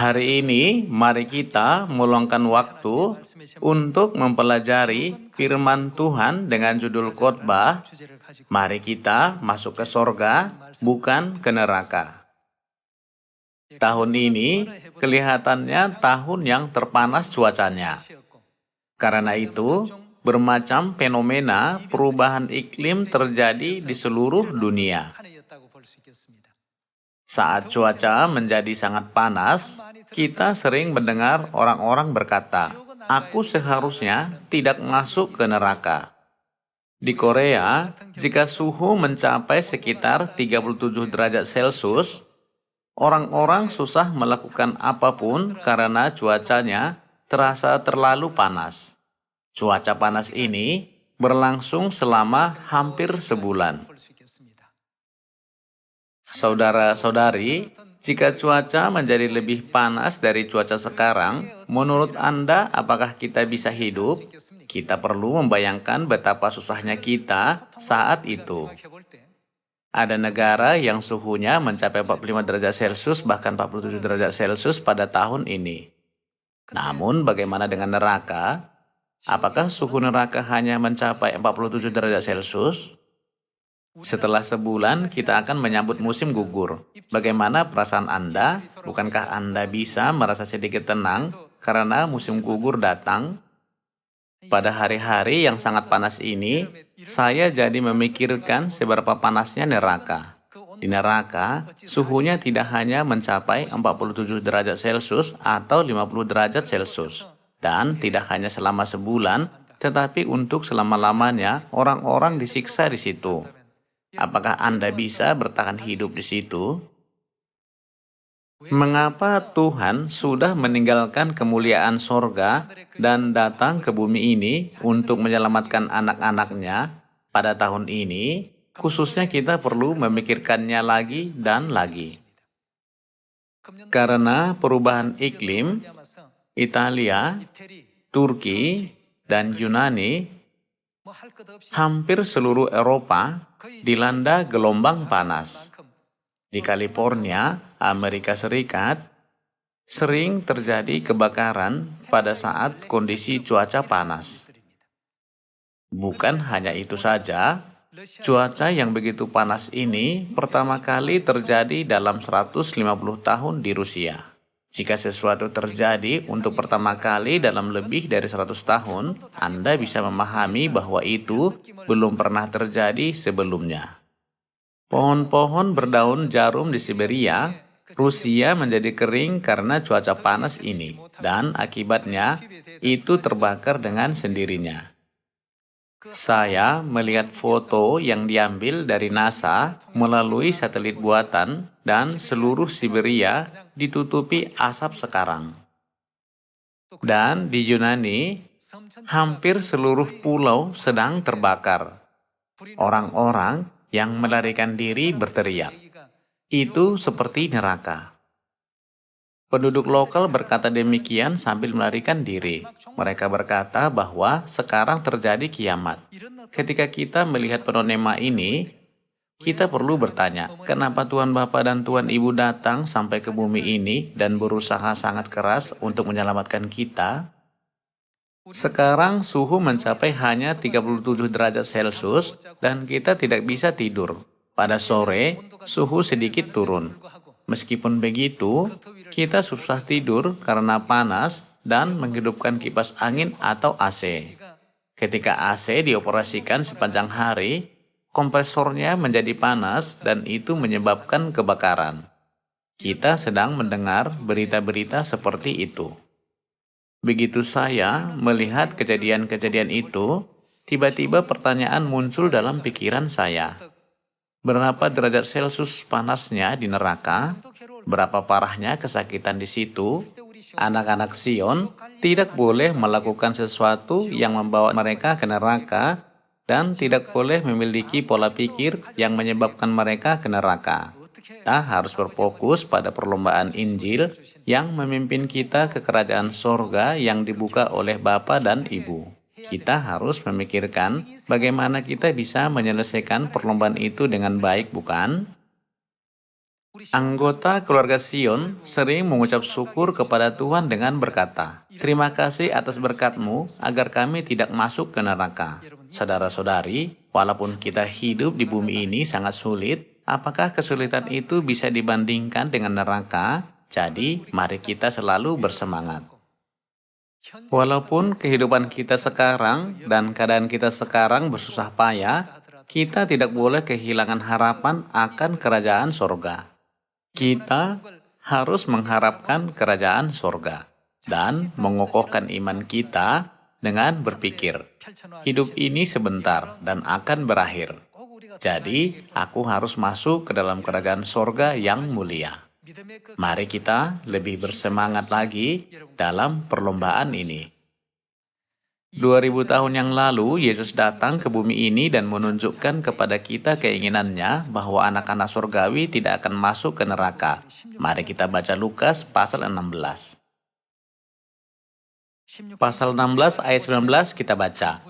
Hari ini, mari kita meluangkan waktu untuk mempelajari firman Tuhan dengan judul khotbah, "Mari kita masuk ke sorga, bukan ke neraka." Tahun ini kelihatannya tahun yang terpanas cuacanya. Karena itu, bermacam fenomena perubahan iklim terjadi di seluruh dunia. Saat cuaca menjadi sangat panas, kita sering mendengar orang-orang berkata, "Aku seharusnya tidak masuk ke neraka." Di Korea, jika suhu mencapai sekitar 37 derajat Celcius, orang-orang susah melakukan apapun karena cuacanya terasa terlalu panas. Cuaca panas ini berlangsung selama hampir sebulan. Saudara-saudari, jika cuaca menjadi lebih panas dari cuaca sekarang, menurut Anda apakah kita bisa hidup? Kita perlu membayangkan betapa susahnya kita saat itu. Ada negara yang suhunya mencapai 45 derajat Celcius bahkan 47 derajat Celcius pada tahun ini. Namun bagaimana dengan neraka? Apakah suhu neraka hanya mencapai 47 derajat Celcius? Setelah sebulan, kita akan menyambut musim gugur. Bagaimana perasaan Anda? Bukankah Anda bisa merasa sedikit tenang karena musim gugur datang? Pada hari-hari yang sangat panas ini, saya jadi memikirkan seberapa panasnya neraka. Di neraka, suhunya tidak hanya mencapai 47 derajat Celcius atau 50 derajat Celcius. Dan tidak hanya selama sebulan, tetapi untuk selama-lamanya orang-orang disiksa di situ. Apakah Anda bisa bertahan hidup di situ? Mengapa Tuhan sudah meninggalkan kemuliaan sorga dan datang ke bumi ini untuk menyelamatkan anak-anaknya pada tahun ini? Khususnya kita perlu memikirkannya lagi dan lagi. Karena perubahan iklim, Italia, Turki, dan Yunani, hampir seluruh Eropa dilanda gelombang panas. Di California, Amerika Serikat, sering terjadi kebakaran pada saat kondisi cuaca panas. Bukan hanya itu saja, cuaca yang begitu panas ini pertama kali terjadi dalam 150 tahun di Rusia. Jika sesuatu terjadi untuk pertama kali dalam lebih dari 100 tahun, Anda bisa memahami bahwa itu belum pernah terjadi sebelumnya. Pohon-pohon berdaun jarum di Siberia, Rusia menjadi kering karena cuaca panas ini, dan akibatnya itu terbakar dengan sendirinya. Saya melihat foto yang diambil dari NASA melalui satelit buatan dan seluruh Siberia ditutupi asap sekarang. Dan di Yunani, hampir seluruh pulau sedang terbakar. Orang-orang yang melarikan diri berteriak, "Itu seperti neraka." Penduduk lokal berkata demikian sambil melarikan diri. Mereka berkata bahwa sekarang terjadi kiamat. Ketika kita melihat fenomena ini, kita perlu bertanya, kenapa Tuhan Bapa dan Tuhan Ibu datang sampai ke bumi ini dan berusaha sangat keras untuk menyelamatkan kita? Sekarang suhu mencapai hanya 37 derajat Celcius dan kita tidak bisa tidur. Pada sore, suhu sedikit turun. Meskipun begitu, kita susah tidur karena panas dan menghidupkan kipas angin atau AC. Ketika AC dioperasikan sepanjang hari, kompresornya menjadi panas dan itu menyebabkan kebakaran. Kita sedang mendengar berita-berita seperti itu. Begitu saya melihat kejadian-kejadian itu, tiba-tiba pertanyaan muncul dalam pikiran saya. Berapa derajat Celcius panasnya di neraka? Berapa parahnya kesakitan di situ? Anak-anak Sion tidak boleh melakukan sesuatu yang membawa mereka ke neraka dan tidak boleh memiliki pola pikir yang menyebabkan mereka ke neraka. Kita harus berfokus pada perlombaan Injil yang memimpin kita ke kerajaan sorga yang dibuka oleh Bapa dan Ibu. Kita harus memikirkan bagaimana kita bisa menyelesaikan perlombaan itu dengan baik, bukan? Anggota keluarga Sion sering mengucap syukur kepada Tuhan dengan berkata, "Terima kasih atas berkat-Mu agar kami tidak masuk ke neraka." Saudara-saudari, walaupun kita hidup di bumi ini sangat sulit, apakah kesulitan itu bisa dibandingkan dengan neraka? Jadi, mari kita selalu bersemangat. Walaupun kehidupan kita sekarang dan keadaan kita sekarang bersusah payah, kita tidak boleh kehilangan harapan akan kerajaan sorga. Kita harus mengharapkan kerajaan sorga dan mengokohkan iman kita dengan berpikir, hidup ini sebentar dan akan berakhir. Jadi, aku harus masuk ke dalam kerajaan sorga yang mulia. Mari kita lebih bersemangat lagi dalam perlombaan ini. 2000 tahun yang lalu, Yesus datang ke bumi ini dan menunjukkan kepada kita keinginannya bahwa anak-anak surgawi tidak akan masuk ke neraka. Mari kita baca Lukas pasal 16. Pasal 16 ayat 19 kita baca.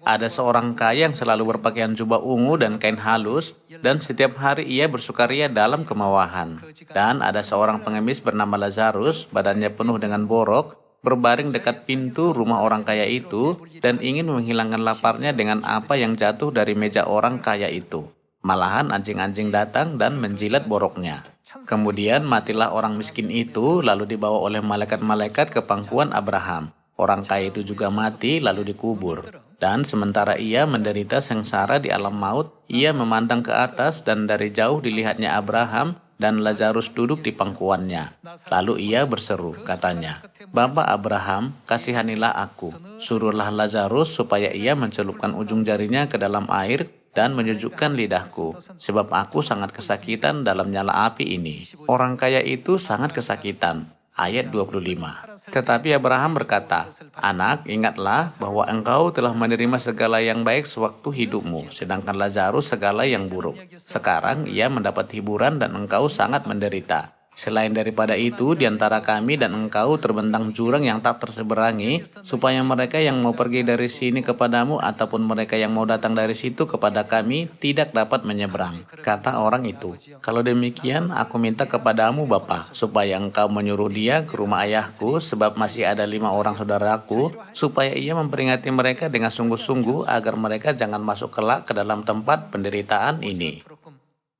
Ada seorang kaya yang selalu berpakaian jubah ungu dan kain halus, dan setiap hari ia bersukaria dalam kemewahan. Dan ada seorang pengemis bernama Lazarus, badannya penuh dengan borok, berbaring dekat pintu rumah orang kaya itu, dan ingin menghilangkan laparnya dengan apa yang jatuh dari meja orang kaya itu. Malahan anjing-anjing datang dan menjilat boroknya. Kemudian matilah orang miskin itu, lalu dibawa oleh malaikat-malaikat ke pangkuan Abraham. Orang kaya itu juga mati, lalu dikubur. Dan sementara ia menderita sengsara di alam maut, ia memandang ke atas dan dari jauh dilihatnya Abraham dan Lazarus duduk di pangkuannya. Lalu ia berseru, katanya, "Bapa Abraham, kasihanilah aku. Suruhlah Lazarus supaya ia mencelupkan ujung jarinya ke dalam air dan menyejukkan lidahku, sebab aku sangat kesakitan dalam nyala api ini." Orang kaya itu sangat kesakitan. Ayat 25. Tetapi Abraham berkata, "Anak, ingatlah bahwa engkau telah menerima segala yang baik sewaktu hidupmu, sedangkan Lazarus segala yang buruk. Sekarang ia mendapat hiburan dan engkau sangat menderita. Selain daripada itu, di antara kami dan engkau terbentang jurang yang tak terseberangi, supaya mereka yang mau pergi dari sini kepadamu ataupun mereka yang mau datang dari situ kepada kami tidak dapat menyeberang." Kata orang itu, "Kalau demikian, aku minta kepadamu Bapa, supaya engkau menyuruh dia ke rumah ayahku, sebab masih ada 5 orang saudaraku, supaya ia memperingati mereka dengan sungguh-sungguh agar mereka jangan masuk kelak ke dalam tempat penderitaan ini."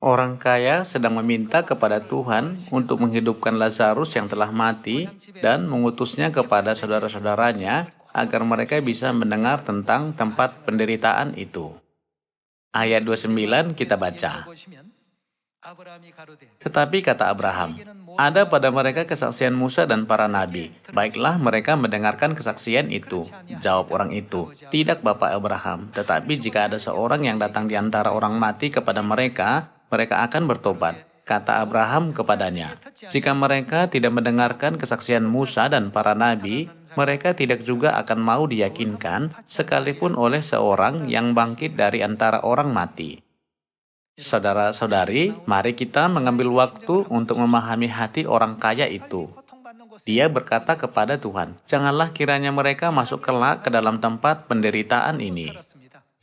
Orang kaya sedang meminta kepada Tuhan untuk menghidupkan Lazarus yang telah mati dan mengutusnya kepada saudara-saudaranya agar mereka bisa mendengar tentang tempat penderitaan itu. Ayat 29 kita baca. Tetapi kata Abraham, "Ada pada mereka kesaksian Musa dan para nabi. Baiklah mereka mendengarkan kesaksian itu." Jawab orang itu, "Tidak Bapak Abraham, tetapi jika ada seorang yang datang di antara orang mati kepada mereka, mereka akan bertobat." Kata Abraham kepadanya, "Jika mereka tidak mendengarkan kesaksian Musa dan para nabi, mereka tidak juga akan mau diyakinkan, sekalipun oleh seorang yang bangkit dari antara orang mati." Saudara-saudari, mari kita mengambil waktu untuk memahami hati orang kaya itu. Dia berkata kepada Tuhan, "Janganlah kiranya mereka masuk kelak ke dalam tempat penderitaan ini."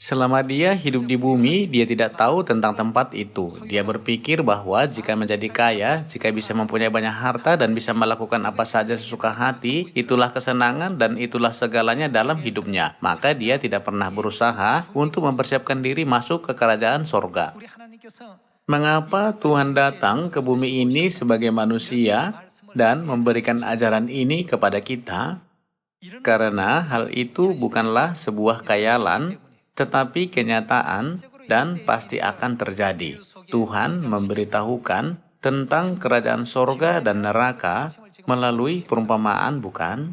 Selama dia hidup di bumi, dia tidak tahu tentang tempat itu. Dia berpikir bahwa jika menjadi kaya, jika bisa mempunyai banyak harta dan bisa melakukan apa saja sesuka hati, itulah kesenangan dan itulah segalanya dalam hidupnya. Maka dia tidak pernah berusaha untuk mempersiapkan diri masuk ke kerajaan sorga. Mengapa Tuhan datang ke bumi ini sebagai manusia dan memberikan ajaran ini kepada kita? Karena hal itu bukanlah sebuah khayalan, tetapi kenyataan dan pasti akan terjadi. Tuhan memberitahukan tentang kerajaan sorga dan neraka melalui perumpamaan, bukan?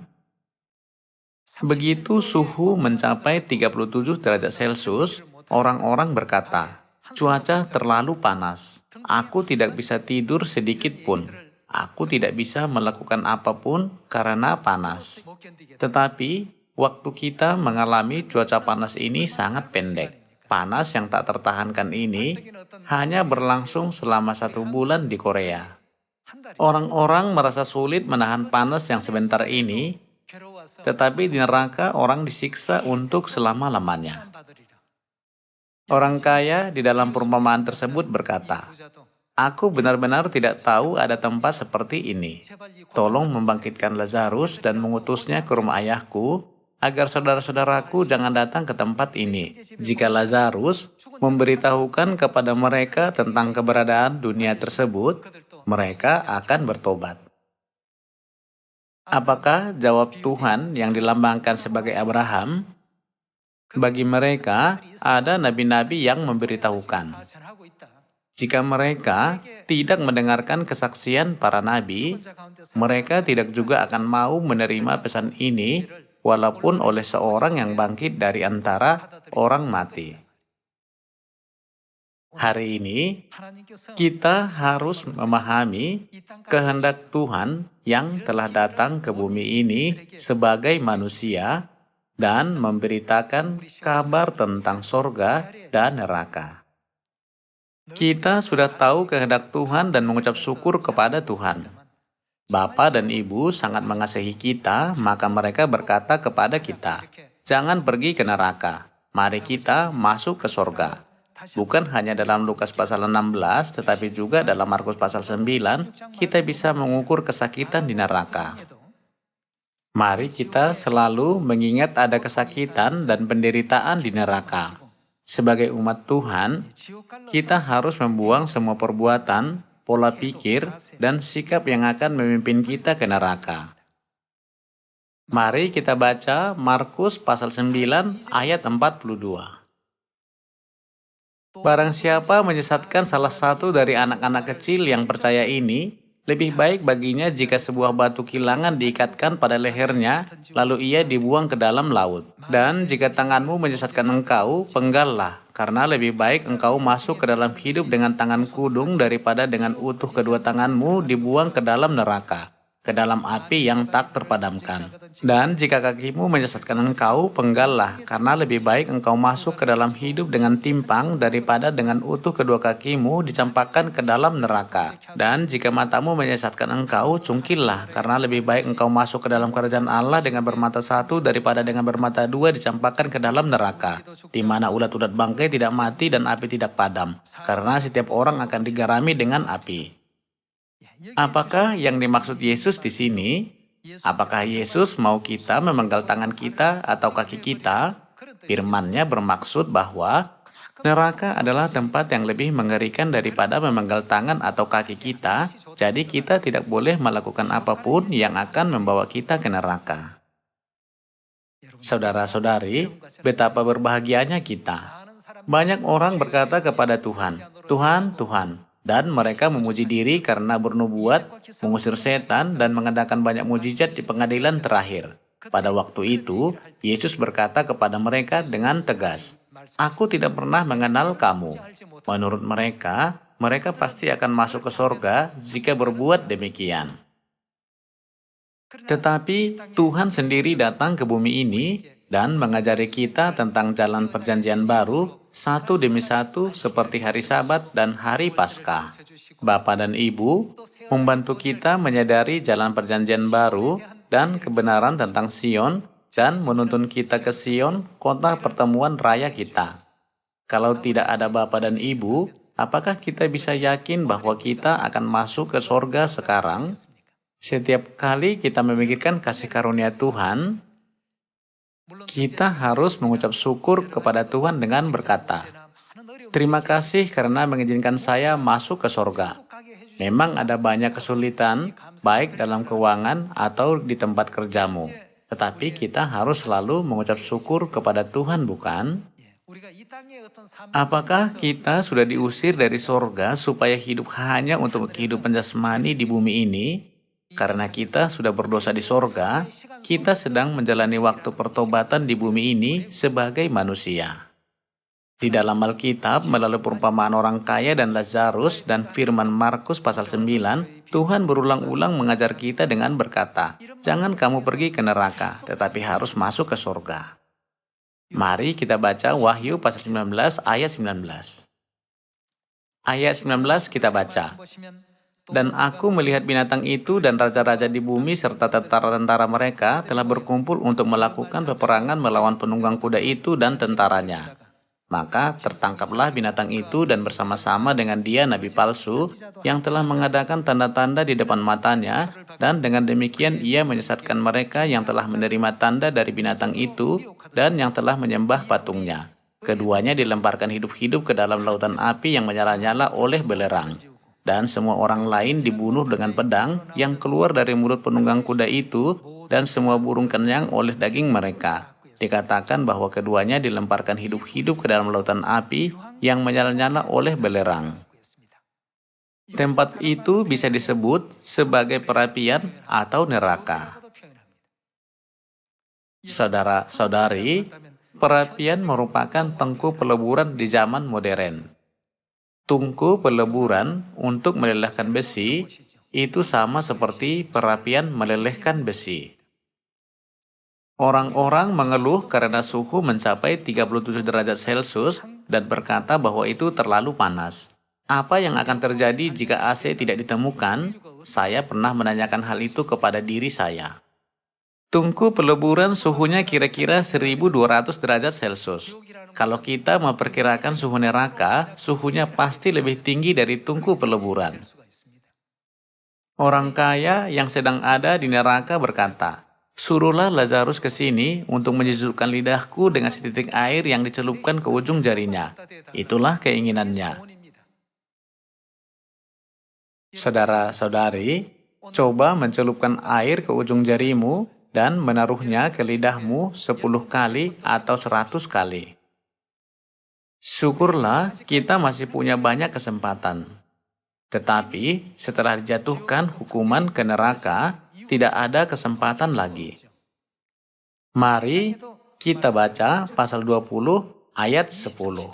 Begitu suhu mencapai 37 derajat Celcius, orang-orang berkata, "Cuaca terlalu panas. Aku tidak bisa tidur sedikit pun. Aku tidak bisa melakukan apapun karena panas." Tetapi waktu kita mengalami cuaca panas ini sangat pendek. Panas yang tak tertahankan ini hanya berlangsung selama 1 bulan di Korea. Orang-orang merasa sulit menahan panas yang sebentar ini, tetapi di neraka orang disiksa untuk selama-lamanya. Orang kaya di dalam perumpamaan tersebut berkata, Aku benar-benar tidak tahu ada tempat seperti ini. Tolong membangkitkan Lazarus dan mengutusnya ke rumah ayahku, agar saudara-saudaraku jangan datang ke tempat ini. Jika Lazarus memberitahukan kepada mereka tentang keberadaan dunia tersebut, mereka akan bertobat. Apakah jawab Tuhan yang dilambangkan sebagai Abraham? Bagi mereka, ada nabi-nabi yang memberitahukan. Jika mereka tidak mendengarkan kesaksian para nabi, mereka tidak juga akan mau menerima pesan ini, walaupun oleh seorang yang bangkit dari antara orang mati. Hari ini, kita harus memahami kehendak Tuhan yang telah datang ke bumi ini sebagai manusia dan memberitakan kabar tentang sorga dan neraka. Kita sudah tahu kehendak Tuhan dan mengucap syukur kepada Tuhan. Bapa dan Ibu sangat mengasihi kita, maka mereka berkata kepada kita, "Jangan pergi ke neraka, mari kita masuk ke sorga." Bukan hanya dalam Lukas pasal 16, tetapi juga dalam Markus pasal 9, kita bisa mengukur kesakitan di neraka. Mari kita selalu mengingat ada kesakitan dan penderitaan di neraka. Sebagai umat Tuhan, kita harus membuang semua perbuatan, pola pikir, dan sikap yang akan memimpin kita ke neraka. Mari kita baca Markus pasal 9 ayat 42. Barang siapa menyesatkan salah satu dari anak-anak kecil yang percaya ini, lebih baik baginya jika sebuah batu kilangan diikatkan pada lehernya, lalu ia dibuang ke dalam laut. Dan jika tanganmu menyesatkan engkau, penggallah, karena lebih baik engkau masuk ke dalam hidup dengan tangan kudung daripada dengan utuh kedua tanganmu dibuang ke dalam neraka, ke dalam api yang tak terpadamkan. Dan jika kakimu menyesatkan engkau, penggallah, karena lebih baik engkau masuk ke dalam hidup dengan timpang daripada dengan utuh kedua kakimu dicampakkan ke dalam neraka. Dan jika matamu menyesatkan engkau, cungkillah, karena lebih baik engkau masuk ke dalam kerajaan Allah dengan bermata satu daripada dengan bermata dua dicampakkan ke dalam neraka, di mana ulat-ulat bangkai tidak mati dan api tidak padam, karena setiap orang akan digarami dengan api. Apakah yang dimaksud Yesus di sini? Apakah Yesus mau kita memenggal tangan kita atau kaki kita? Firman-Nya bermaksud bahwa neraka adalah tempat yang lebih mengerikan daripada memenggal tangan atau kaki kita, jadi kita tidak boleh melakukan apapun yang akan membawa kita ke neraka. Saudara-saudari, betapa berbahagianya kita. Banyak orang berkata kepada Tuhan, "Tuhan, Tuhan," dan mereka memuji diri karena bernubuat, mengusir setan, dan mengadakan banyak mujizat di pengadilan terakhir. Pada waktu itu, Yesus berkata kepada mereka dengan tegas, "Aku tidak pernah mengenal kamu." Menurut mereka, mereka pasti akan masuk ke sorga jika berbuat demikian. Tetapi Tuhan sendiri datang ke bumi ini dan mengajari kita tentang jalan perjanjian baru, satu demi satu seperti hari Sabat dan hari Paskah. Bapa dan Ibu membantu kita menyadari jalan perjanjian baru dan kebenaran tentang Sion dan menuntun kita ke Sion, kota pertemuan raya kita. Kalau tidak ada Bapa dan Ibu, apakah kita bisa yakin bahwa kita akan masuk ke sorga sekarang? Setiap kali kita memikirkan kasih karunia Tuhan, kita harus mengucap syukur kepada Tuhan dengan berkata, "Terima kasih karena mengizinkan saya masuk ke sorga." Memang ada banyak kesulitan, baik dalam keuangan atau di tempat kerjamu. Tetapi kita harus selalu mengucap syukur kepada Tuhan, bukan? Apakah kita sudah diusir dari sorga supaya hidup hanya untuk kehidupan jasmani di bumi ini? Karena kita sudah berdosa di sorga, kita sedang menjalani waktu pertobatan di bumi ini sebagai manusia. Di dalam Alkitab, melalui perumpamaan orang kaya dan Lazarus dan firman Markus pasal 9, Tuhan berulang-ulang mengajar kita dengan berkata, "Jangan kamu pergi ke neraka, tetapi harus masuk ke sorga." Mari kita baca Wahyu pasal 19 ayat 19. Ayat 19 kita baca, "Dan aku melihat binatang itu dan raja-raja di bumi serta tentara-tentara mereka telah berkumpul untuk melakukan peperangan melawan penunggang kuda itu dan tentaranya. Maka tertangkaplah binatang itu dan bersama-sama dengan dia nabi palsu yang telah mengadakan tanda-tanda di depan matanya, dan dengan demikian ia menyesatkan mereka yang telah menerima tanda dari binatang itu dan yang telah menyembah patungnya. Keduanya dilemparkan hidup-hidup ke dalam lautan api yang menyala-nyala oleh belerang. Dan semua orang lain dibunuh dengan pedang yang keluar dari mulut penunggang kuda itu, dan semua burung kenyang oleh daging mereka. Dikatakan bahwa keduanya dilemparkan hidup-hidup ke dalam lautan api yang menyala-nyala oleh belerang. Tempat itu bisa disebut sebagai perapian atau neraka. Saudara-saudari, perapian merupakan tungku peleburan di zaman modern. Tungku peleburan untuk melelehkan besi itu sama seperti perapian melelehkan besi. Orang-orang mengeluh karena suhu mencapai 37 derajat Celcius dan berkata bahwa itu terlalu panas. Apa yang akan terjadi jika AC tidak ditemukan? Saya pernah menanyakan hal itu kepada diri saya. Tungku peleburan suhunya kira-kira 1200 derajat Celcius. Kalau kita memperkirakan suhu neraka, suhunya pasti lebih tinggi dari tungku peleburan. Orang kaya yang sedang ada di neraka berkata, "Suruhlah Lazarus ke sini untuk menyejukkan lidahku dengan setitik air yang dicelupkan ke ujung jarinya." Itulah keinginannya. Saudara-saudari, coba mencelupkan air ke ujung jarimu dan menaruhnya ke lidahmu 10 kali atau 100 kali. Syukurlah kita masih punya banyak kesempatan. Tetapi setelah dijatuhkan hukuman ke neraka, tidak ada kesempatan lagi. Mari kita baca pasal 20 ayat 10.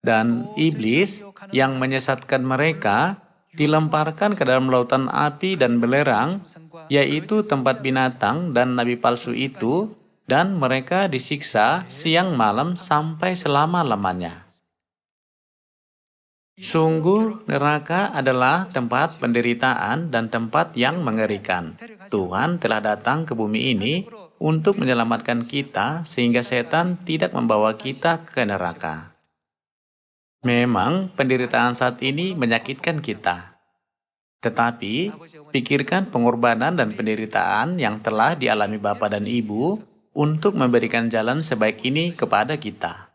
Dan iblis yang menyesatkan mereka dilemparkan ke dalam lautan api dan belerang, yaitu tempat binatang dan nabi palsu itu, dan mereka disiksa siang malam sampai selama-lamanya. Sungguh, neraka adalah tempat penderitaan dan tempat yang mengerikan. Tuhan telah datang ke bumi ini untuk menyelamatkan kita sehingga setan tidak membawa kita ke neraka. Memang penderitaan saat ini menyakitkan kita. Tetapi, pikirkan pengorbanan dan penderitaan yang telah dialami Bapa dan Ibu untuk memberikan jalan sebaik ini kepada kita.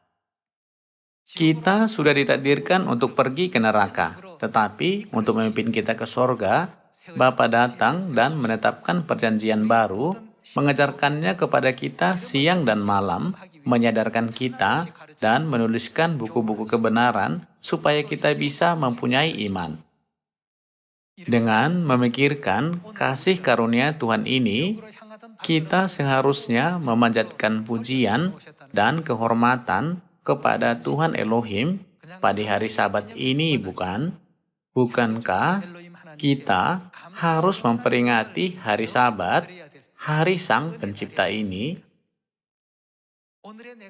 Kita sudah ditakdirkan untuk pergi ke neraka, tetapi untuk memimpin kita ke sorga, Bapa datang dan menetapkan perjanjian baru, mengajarkannya kepada kita siang dan malam, menyadarkan kita, dan menuliskan buku-buku kebenaran supaya kita bisa mempunyai iman. Dengan memikirkan kasih karunia Tuhan ini, kita seharusnya memanjatkan pujian dan kehormatan kepada Tuhan Elohim pada hari Sabat ini, bukan? Bukankah kita harus memperingati hari Sabat, hari Sang Pencipta ini?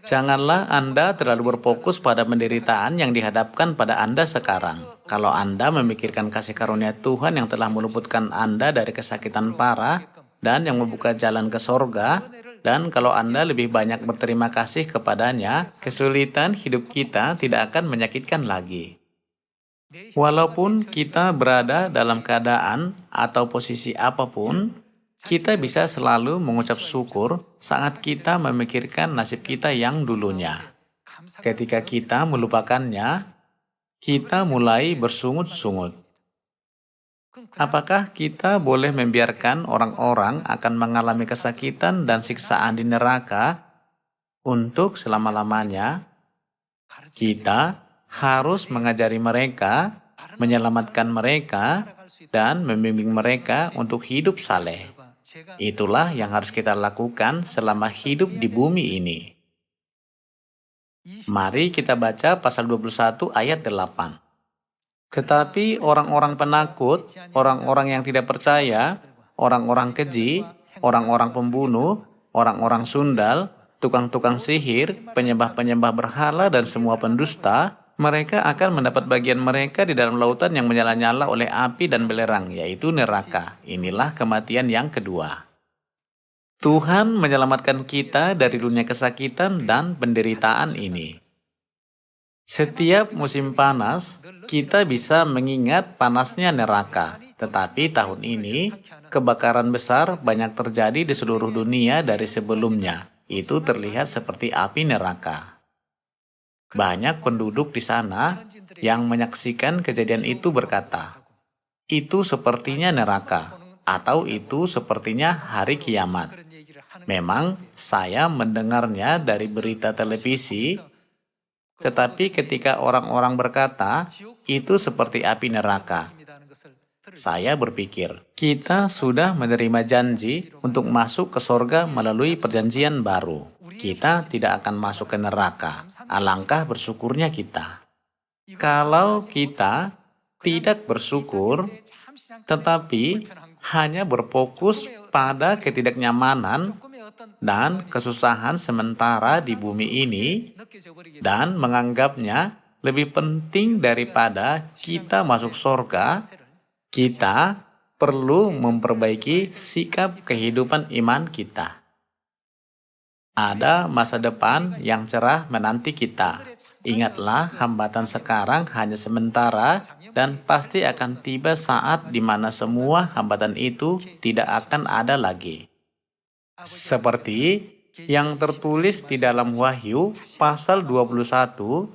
Janganlah Anda terlalu berfokus pada penderitaan yang dihadapkan pada Anda sekarang. Kalau Anda memikirkan kasih karunia Tuhan yang telah meluputkan Anda dari kesakitan parah dan yang membuka jalan ke sorga, dan kalau Anda lebih banyak berterima kasih kepadanya, kesulitan hidup kita tidak akan menyakitkan lagi. Walaupun kita berada dalam keadaan atau posisi apapun, kita bisa selalu mengucap syukur saat kita memikirkan nasib kita yang dulunya. Ketika kita melupakannya, kita mulai bersungut-sungut. Apakah kita boleh membiarkan orang-orang akan mengalami kesakitan dan siksaan di neraka untuk selama-lamanya? Kita harus mengajari mereka, menyelamatkan mereka, dan membimbing mereka untuk hidup saleh. Itulah yang harus kita lakukan selama hidup di bumi ini. Mari kita baca pasal 21 ayat 8. Tetapi orang-orang penakut, orang-orang yang tidak percaya, orang-orang keji, orang-orang pembunuh, orang-orang sundal, tukang-tukang sihir, penyembah-penyembah berhala, dan semua pendusta, mereka akan mendapat bagian mereka di dalam lautan yang menyala-nyala oleh api dan belerang, yaitu neraka. Inilah kematian yang kedua. Tuhan menyelamatkan kita dari dunia kesakitan dan penderitaan ini. Setiap musim panas, kita bisa mengingat panasnya neraka. Tetapi tahun ini, kebakaran besar banyak terjadi di seluruh dunia dari sebelumnya. Itu terlihat seperti api neraka. Banyak penduduk di sana yang menyaksikan kejadian itu berkata, "Itu sepertinya neraka," atau "Itu sepertinya hari kiamat." Memang saya mendengarnya dari berita televisi, tetapi ketika orang-orang berkata, "Itu seperti api neraka," saya berpikir, kita sudah menerima janji untuk masuk ke sorga melalui perjanjian baru. Kita tidak akan masuk ke neraka. Alangkah bersyukurnya kita. Kalau kita tidak bersyukur, tetapi hanya berfokus pada ketidaknyamanan dan kesusahan sementara di bumi ini, dan menganggapnya lebih penting daripada kita masuk sorga, kita perlu memperbaiki sikap kehidupan iman kita. Ada masa depan yang cerah menanti kita. Ingatlah, hambatan sekarang hanya sementara dan pasti akan tiba saat di mana semua hambatan itu tidak akan ada lagi. Seperti yang tertulis di dalam Wahyu pasal 21,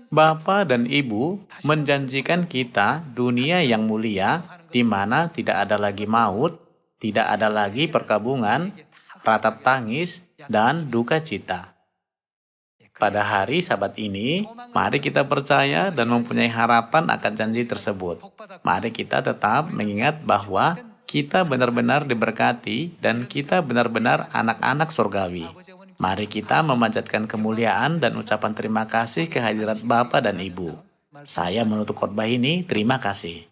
Bapa dan Ibu menjanjikan kita dunia yang mulia di mana tidak ada lagi maut, tidak ada lagi perkabungan, ratap tangis, dan duka cita. Pada hari Sabat ini, mari kita percaya dan mempunyai harapan akan janji tersebut. Mari kita tetap mengingat bahwa kita benar-benar diberkati dan kita benar-benar anak-anak surgawi. Mari kita memanjatkan kemuliaan dan ucapan terima kasih kehadirat Bapa dan Ibu. Saya menutup khotbah ini, terima kasih.